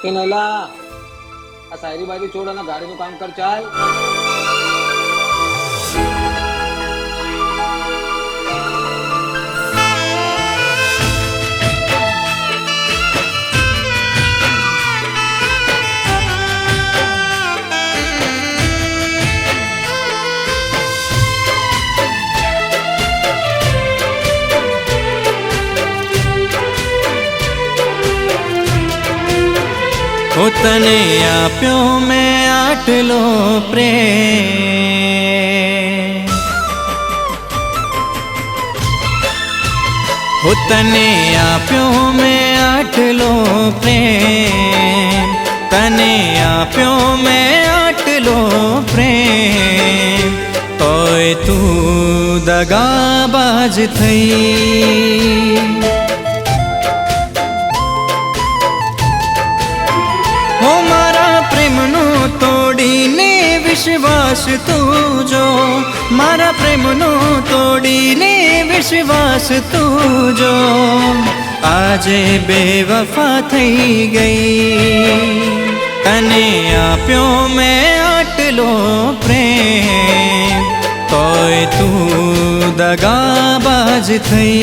કે નૈલા આ શાયરી બાજુ છોડ અને ગાડીનું કામ કર ચાલ. हो तने आप्यो मैं आटलो प्रेम, हो तने आप्यो मैं आटलो प्रेम, तने आप्यो मैं आटलो प्रेम, तोय तू दगाबाज थई. तोड़ीने विश्वास तूजो, मारा प्रेमनो तोड़ीने विश्वास तूजो, आजे बेवफा थई गई. तने आप्यो मैं आटलो प्रेम, तोय तू दगाबाज थई.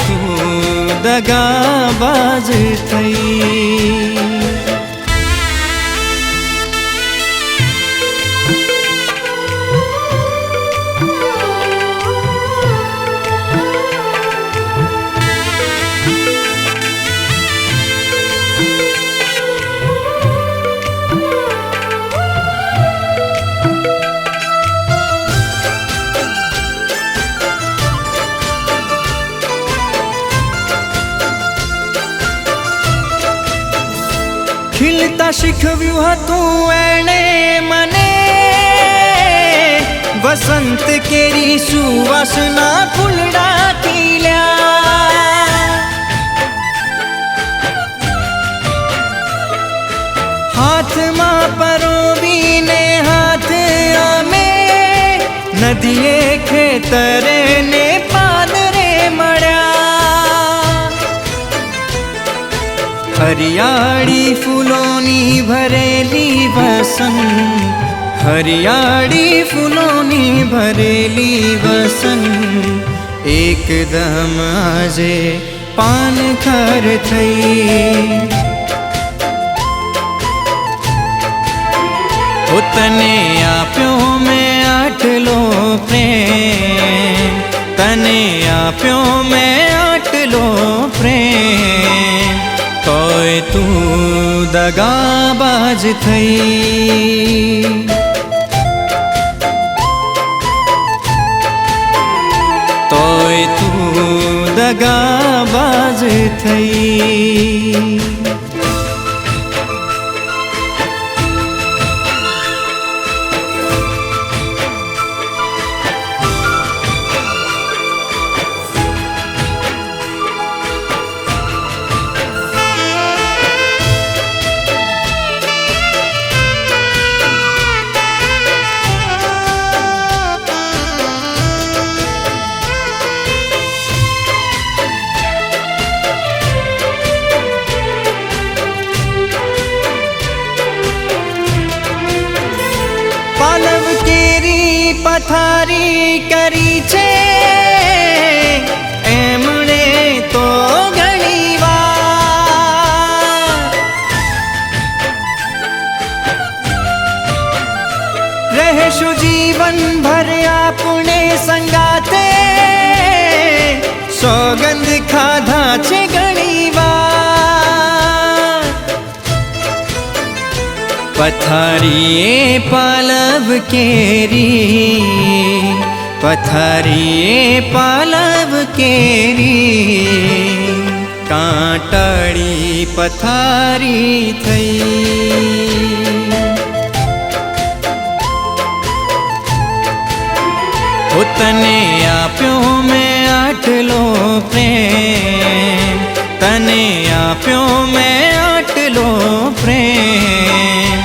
तू दगाबाज थई. ખીલતા શીખવ્યું હતું એણે મને, વસંત કેરી સુવાસના ફૂલડા ખીલ્યા. હાથમાં પરોવીને હાથ અમે નદીએ ખેતરે ને પાદરે મળ્યા. हरियाड़ी फूलोनी भरेली वसंत, हरियाड़ी फूलोनी भरेली वसंत, एकदम आजे पान खर थई. तने आप्यो मैं आटलो प्रेम, तने आप्यो मैं आटलो प्रेम, तोय तू दगाबाज थई. तोय तू दगाबाज थई. પથારી કરી છે એમણે તો ઘણી વાર રહેશું જીવન ભર આપણે સંગાતે સોગંદ ખાધા છે ઘણી વાર પથારીએ પાલવ કેરી પથારીએ પાલવ કેરી કાંટાળી પથારી થઈ તને આપ્યો મેં આટલો પ્રેમ તને આપ્યો મેં આટલો પ્રેમ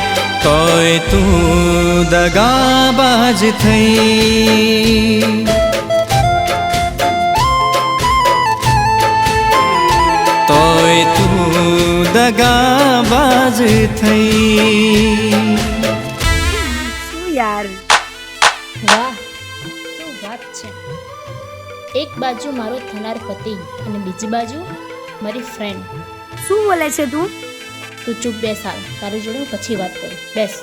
તોય તું દગાબાજ થઈ તોય તું દગાબાજ થઈ યાર વાહ શું વાત છે. એક બાજુ મારો થનાર પતિ અને બીજી બાજુ મારી ફ્રેન્ડ. શું બોલે છે તું? તું ચૂપ બેસ. હાલ તારી જોડે હું પછી વાત કરું. બેસ.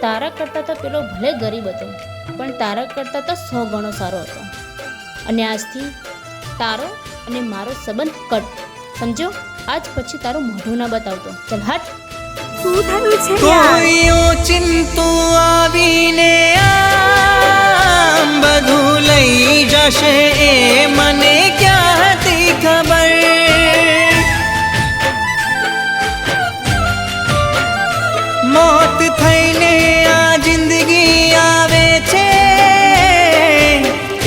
તારા કરતાં તો પેલો ભલે ગરીબ હતો પણ તારા કરતાં તો 100 ગણો સારો હતો. અને આજથી તારો અને મારો સંબંધ કટ. સમજો? આજ પછી તારું મોઢું ના બતાવતો. ચલ હટ. શું થયું છે યાર? કોઈ ઓચિંતું આવીને આમ બધું લઈ જશે એ મને ક્યાંથી ખબર મોત થઈને આ જિંદગી આવે છે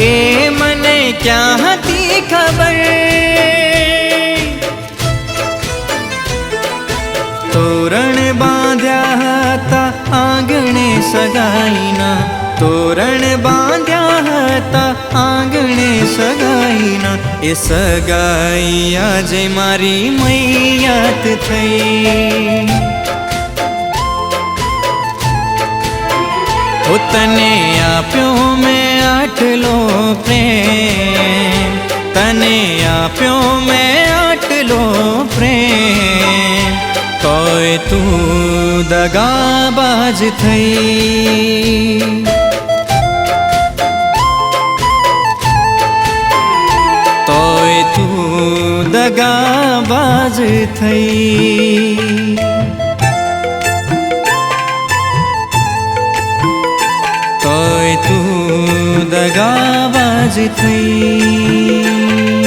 એ મને ક્યાંથી ખબર તોરણ બાંધ્યા હતા આંગણે સગાઈના તોરણ બાંધ્યા હતા આંગણે સગાઈના એ સગાઈ આજે મારી મૈયાત થઈ તને આપ્યો મેં આટલો પ્રેમ તને આપ્યો મેં આટલો પ્રેમ તોય તું દગાબાજ થઈ તોય તું દગાબાજ થઈ તોય તું દગાબાજ થઈ